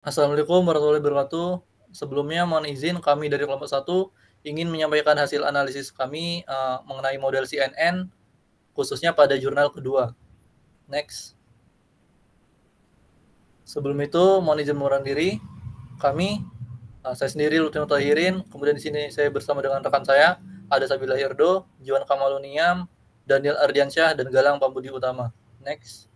Assalamualaikum warahmatullahi wabarakatuh. Sebelumnya mohon izin kami dari kelompok 1 ingin menyampaikan hasil analisis kami, mengenai model CNN khususnya pada jurnal kedua. Next. Sebelum itu mohon izin mengundurkan diri. Kami, saya sendiri Lutfi Mutahirin, kemudian di sini saya bersama dengan rekan saya, ada Sabila Hirdo, Juan Kamaluniam, Daniel Ardiansyah, dan Galang Pambudi Utama. Next.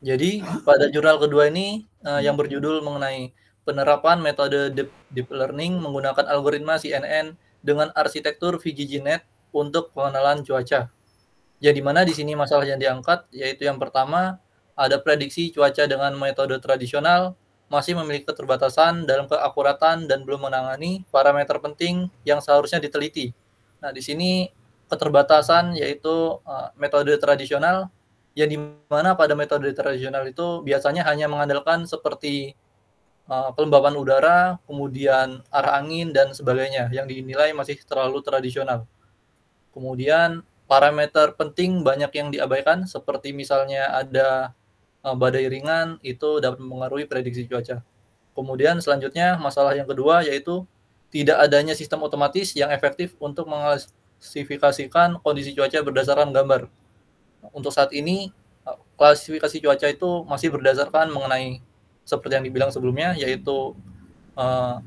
Jadi pada jurnal kedua ini yang berjudul mengenai penerapan metode deep learning menggunakan algoritma CNN dengan arsitektur VGGNet untuk pengenalan cuaca. Ya di mana di sini masalah yang diangkat yaitu yang pertama ada prediksi cuaca dengan metode tradisional masih memiliki keterbatasan dalam keakuratan dan belum menangani parameter penting yang seharusnya diteliti. Nah, di sini keterbatasan yaitu metode tradisional yang dimana pada metode tradisional itu biasanya hanya mengandalkan seperti kelembapan udara, kemudian arah angin dan sebagainya yang dinilai masih terlalu tradisional. Kemudian parameter penting banyak yang diabaikan seperti misalnya ada badai ringan itu dapat mempengaruhi prediksi cuaca. Kemudian selanjutnya masalah yang kedua yaitu tidak adanya sistem otomatis yang efektif untuk mengklasifikasikan kondisi cuaca berdasarkan gambar. Untuk saat ini klasifikasi cuaca itu masih berdasarkan mengenai seperti yang dibilang sebelumnya yaitu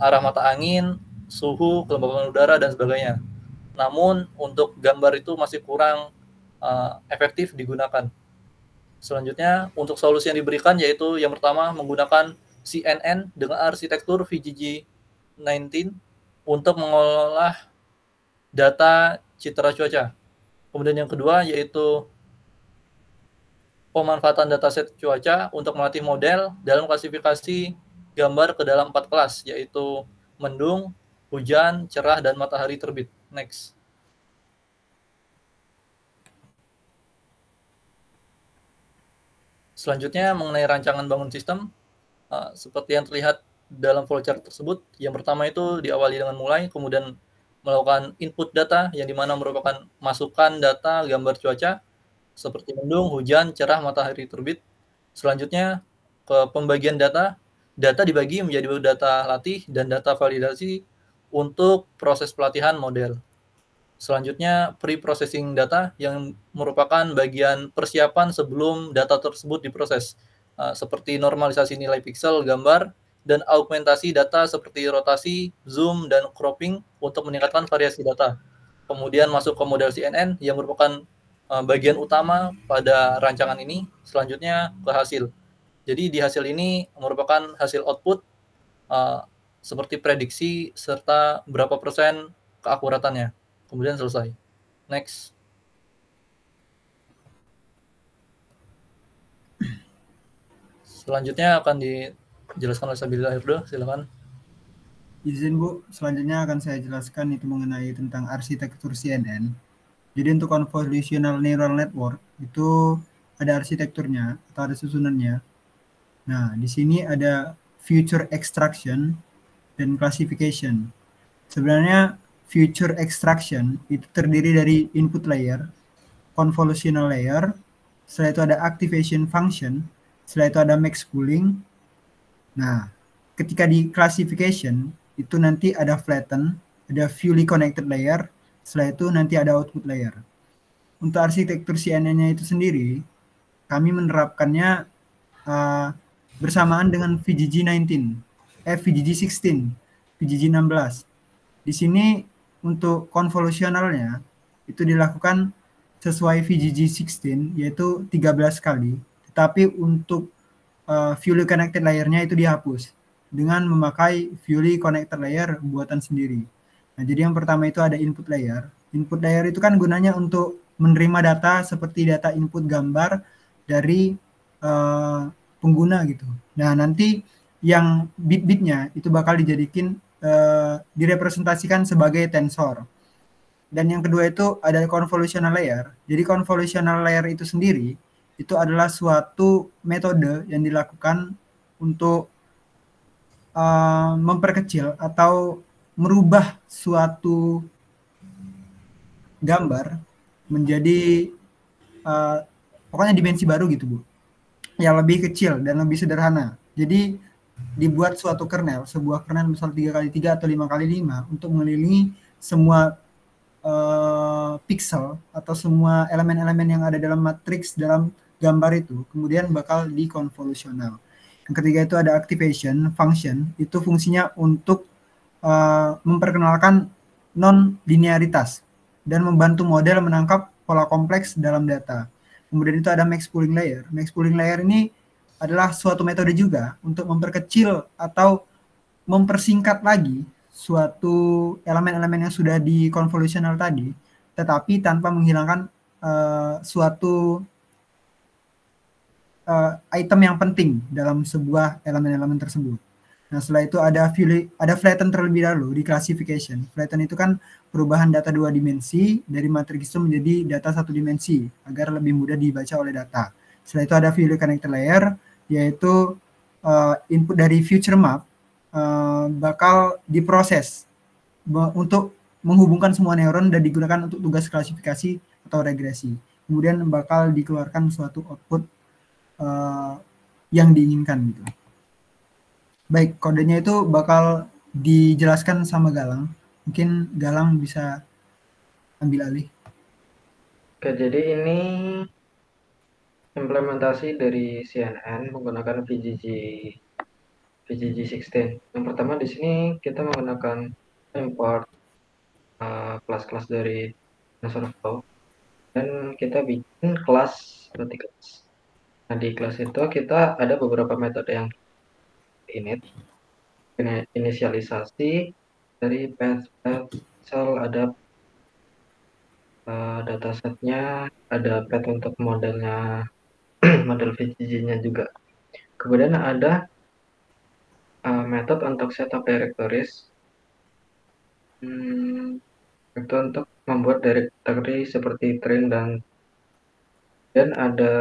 arah mata angin, suhu, kelembapan udara dan sebagainya. Namun untuk gambar itu masih kurang efektif digunakan. Selanjutnya untuk solusi yang diberikan yaitu yang pertama menggunakan CNN dengan arsitektur VGG19 untuk mengolah data citra cuaca. Kemudian yang kedua yaitu pemanfaatan dataset cuaca untuk melatih model dalam klasifikasi gambar ke dalam 4 kelas, yaitu mendung, hujan, cerah, dan matahari terbit. Next. Selanjutnya mengenai rancangan bangun sistem, seperti yang terlihat dalam flowchart tersebut, yang pertama itu diawali dengan mulai, kemudian melakukan input data, yang dimana merupakan masukan data gambar cuaca, seperti mendung, hujan, cerah, matahari terbit. Selanjutnya ke pembagian data. Data dibagi menjadi data latih dan data validasi untuk proses pelatihan model. Selanjutnya pre-processing data yang merupakan bagian persiapan sebelum data tersebut diproses, seperti normalisasi nilai piksel gambar dan augmentasi data seperti rotasi, zoom, dan cropping untuk meningkatkan variasi data. Kemudian masuk ke model CNN yang merupakan bagian utama pada rancangan ini. Selanjutnya ke hasil. Jadi di hasil ini merupakan hasil output seperti prediksi serta berapa persen keakuratannya. Kemudian selesai. Next. Selanjutnya akan dijelaskan oleh Sabila Hirdo, silakan. Izin Bu, selanjutnya akan saya jelaskan itu mengenai tentang arsitektur CNN. Jadi untuk convolutional neural network itu ada arsitekturnya atau ada susunannya. Nah, di sini ada feature extraction dan classification. Sebenarnya feature extraction itu terdiri dari input layer, convolutional layer, setelah itu ada activation function, setelah itu ada max pooling. Nah, ketika di classification itu nanti ada flatten, ada fully connected layer, setelah itu nanti ada output layer. Untuk arsitektur CNN-nya itu sendiri, kami menerapkannya bersamaan dengan VGG16, VGG16, VGG16. Di sini untuk konvolusionalnya itu dilakukan sesuai VGG16 yaitu 13 kali, tetapi untuk fully connected layer-nya itu dihapus dengan memakai fully connected layer buatan sendiri. Nah, jadi yang pertama itu ada input layer. Input layer itu kan gunanya untuk menerima data seperti data input gambar dari pengguna gitu. Nah, nanti yang bit-bitnya itu bakal dijadikan direpresentasikan sebagai tensor. Dan yang kedua itu ada convolutional layer. Jadi convolutional layer itu sendiri itu adalah suatu metode yang dilakukan untuk memperkecil atau merubah suatu gambar menjadi pokoknya dimensi baru gitu Bu, yang lebih kecil dan lebih sederhana. Jadi dibuat suatu kernel, sebuah kernel misal 3x3 atau 5x5 untuk mengelilingi semua pixel atau semua elemen-elemen yang ada dalam matriks dalam gambar itu kemudian bakal dikonvolusional. Yang ketiga itu ada activation function, itu fungsinya untuk memperkenalkan non-linearitas dan membantu model menangkap pola kompleks dalam data. Kemudian itu ada max pooling layer. Max pooling layer ini adalah suatu metode juga untuk memperkecil atau mempersingkat lagi suatu elemen-elemen yang sudah di convolutional tadi, tetapi tanpa menghilangkan suatu item yang penting dalam sebuah elemen-elemen tersebut. Nah, setelah itu ada flatten terlebih dahulu di classification. Flatten itu kan perubahan data 2 dimensi dari matriks itu menjadi data 1 dimensi agar lebih mudah dibaca oleh data. Setelah itu ada value connector layer, yaitu input dari future map bakal diproses untuk menghubungkan semua neuron dan digunakan untuk tugas klasifikasi atau regresi. Kemudian bakal dikeluarkan suatu output yang diinginkan gitu. Baik, kodenya itu bakal dijelaskan sama Galang. Mungkin Galang bisa ambil alih. Oke, jadi ini implementasi dari CNN menggunakan VGG16. Yang pertama di sini kita menggunakan import kelas-kelas dari TensorFlow dan kita bikin kelas berarti kelas. Nah, di kelas itu kita ada beberapa metode yang init, inisialisasi dari path, cell, ada datasetnya, ada path untuk modelnya, model VGG-nya juga. Kemudian ada metode untuk setup directories, itu untuk membuat directory seperti train dan ada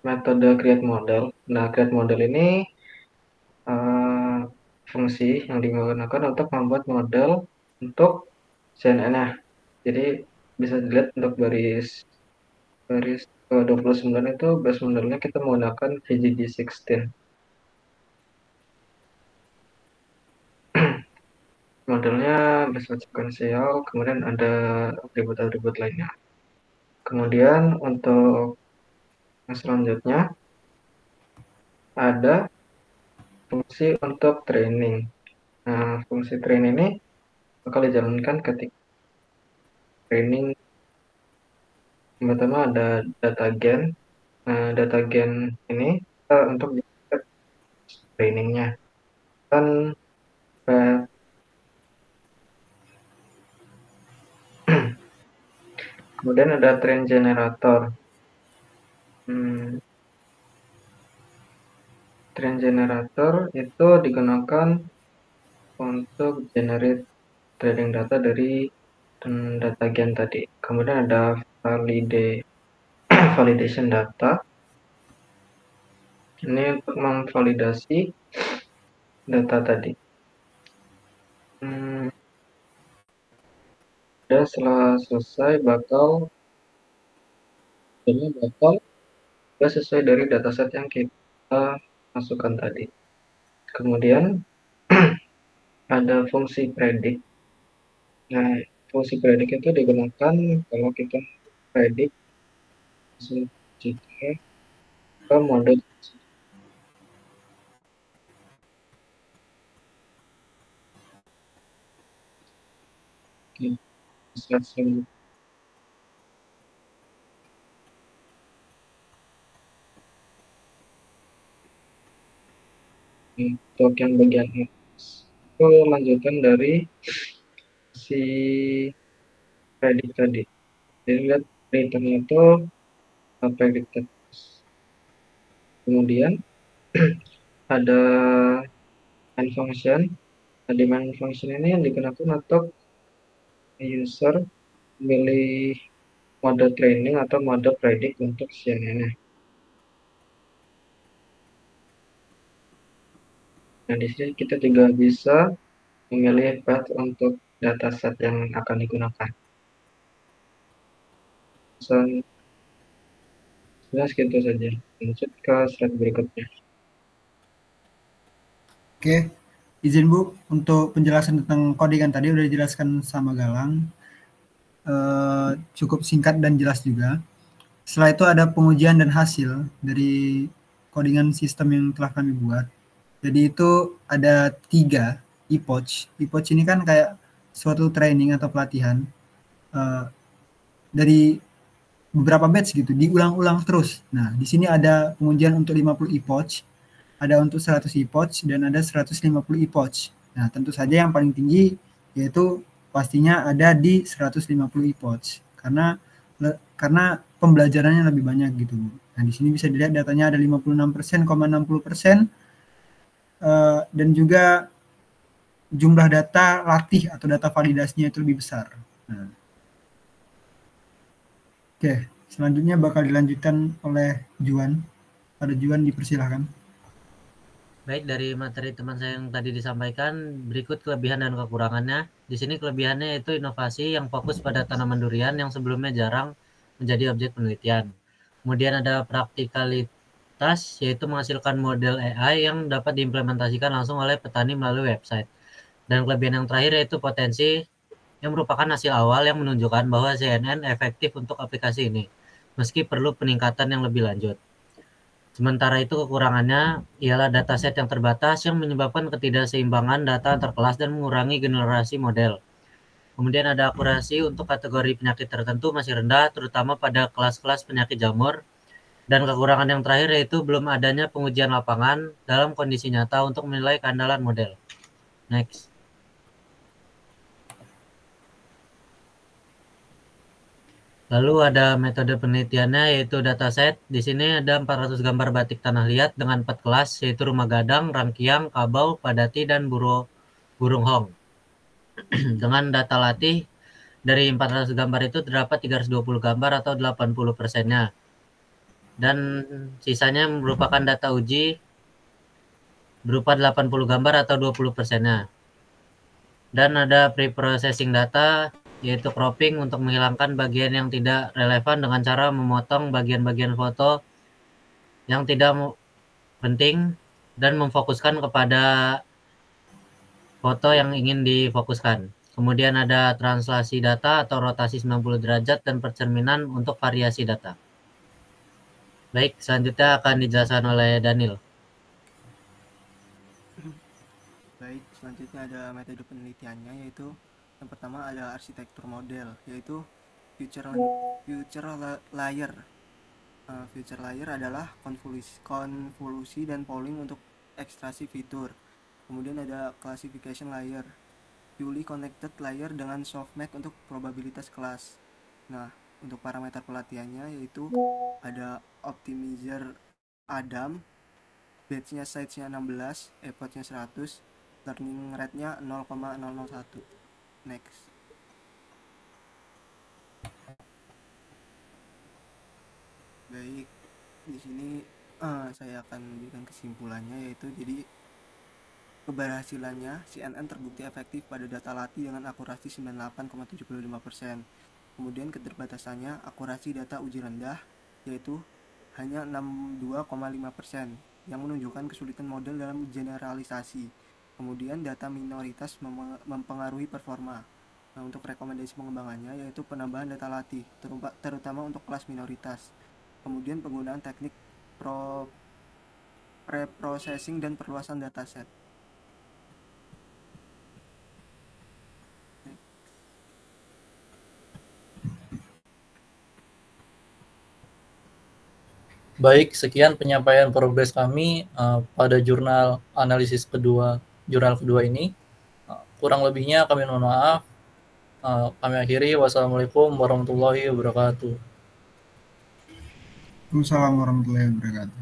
metode create model. Nah, create model ini fungsi yang digunakan untuk membuat model untuk CNN-nya. Jadi bisa dilihat untuk baris 29 itu base modelnya kita menggunakan VGG16. Modelnya base sequential, kemudian ada atribut-atribut lainnya. Kemudian untuk yang selanjutnya ada fungsi untuk training. Nah, fungsi train ini bakal dijalankan ketika training. Yang pertama ada data gen. Nah, data gen ini untuk trainingnya. Dan kemudian ada train generator. Train generator itu digunakan untuk generate training data dari data gen tadi. Kemudian ada validation data. Ini untuk memvalidasi data tadi. Dan setelah selesai bakal sesuai dari dataset yang kita masukkan tadi. Kemudian ada fungsi predict. Nah, fungsi predict itu digunakan kalau kita predict jika ke model untuk yang bagian itu lanjutan dari si predict tadi. Jadi lihat returnnya itu predicted. Kemudian ada main function. Nah, di main function ini yang digunakan untuk user memilih mode training atau mode predict untuk CNN-nya. Nah, di sini kita juga bisa memilih path untuk dataset yang akan digunakan. Sudah segitu saja. Lanjut ke slide berikutnya. Oke, izin Bu, untuk penjelasan tentang codingan tadi udah dijelaskan sama Galang. Cukup singkat dan jelas juga. Setelah itu ada pengujian dan hasil dari codingan sistem yang telah kami buat. Jadi itu ada 3 epoch. Epoch ini kan kayak suatu training atau pelatihan dari beberapa batch gitu, diulang-ulang terus. Nah, di sini ada pengujian untuk 50 epoch, ada untuk 100 epoch, dan ada 150 epoch. Nah, tentu saja yang paling tinggi yaitu pastinya ada di 150 epoch karena pembelajarannya lebih banyak gitu. Nah, di sini bisa dilihat datanya ada 56%,60% dan juga jumlah data latih atau data validasinya itu lebih besar. Nah. Oke, selanjutnya bakal dilanjutkan oleh Juan. Pada Juan dipersilahkan. Baik, dari materi teman saya yang tadi disampaikan, berikut kelebihan dan kekurangannya. Di sini kelebihannya yaitu inovasi yang fokus pada tanaman durian yang sebelumnya jarang menjadi objek penelitian. Kemudian ada praktikalitas, yaitu menghasilkan model AI yang dapat diimplementasikan langsung oleh petani melalui website. Dan kelebihan yang terakhir yaitu potensi yang merupakan hasil awal yang menunjukkan bahwa CNN efektif untuk aplikasi ini, meski perlu peningkatan yang lebih lanjut. Sementara itu kekurangannya ialah dataset yang terbatas yang menyebabkan ketidakseimbangan data antar kelas dan mengurangi generasi model. Kemudian ada akurasi untuk kategori penyakit tertentu masih rendah, terutama pada kelas-kelas penyakit jamur. Dan kekurangan yang terakhir yaitu belum adanya pengujian lapangan dalam kondisi nyata untuk menilai keandalan model. Next. Lalu ada metode penelitiannya yaitu dataset. Di sini ada 400 gambar batik tanah liat dengan 4 kelas yaitu rumah gadang, rangkiang, kabau, padati, dan burung hong. Dengan data latih dari 400 gambar itu terdapat 320 gambar atau 80%-nya. Dan sisanya merupakan data uji berupa 80 gambar atau 20%-nya. Dan ada pre-processing data yaitu cropping untuk menghilangkan bagian yang tidak relevan dengan cara memotong bagian-bagian foto yang tidak penting dan memfokuskan kepada foto yang ingin difokuskan. Kemudian ada translasi data atau rotasi 90 derajat dan percerminan untuk variasi data. Baik, selanjutnya akan dijelaskan oleh Daniel. Baik, selanjutnya ada metode penelitiannya yaitu yang pertama ada arsitektur model yaitu future layer. Future layer adalah konvolusi dan polling untuk ekstraksi fitur. Kemudian ada classification layer, purely connected layer dengan softmax untuk probabilitas kelas. Nah, untuk parameter pelatihannya yaitu ada optimizer Adam, batch-nya size-nya 16, epoch-nya 100, learning rate-nya 0,001. Next. Baik, di sini saya akan berikan kesimpulannya yaitu jadi keberhasilannya CNN terbukti efektif pada data latih dengan akurasi 98,75%. Kemudian keterbatasannya akurasi data uji rendah yaitu hanya 62,5% yang menunjukkan kesulitan model dalam generalisasi. Kemudian data minoritas mempengaruhi performa. Nah, untuk rekomendasi pengembangannya yaitu penambahan data latih terutama untuk kelas minoritas. Kemudian penggunaan teknik preprocessing dan perluasan dataset. Baik, sekian penyampaian progres kami pada jurnal kedua ini. Kurang lebihnya kami mohon maaf. Kami akhiri. Wassalamualaikum warahmatullahi wabarakatuh. Waalaikumsalam warahmatullahi wabarakatuh.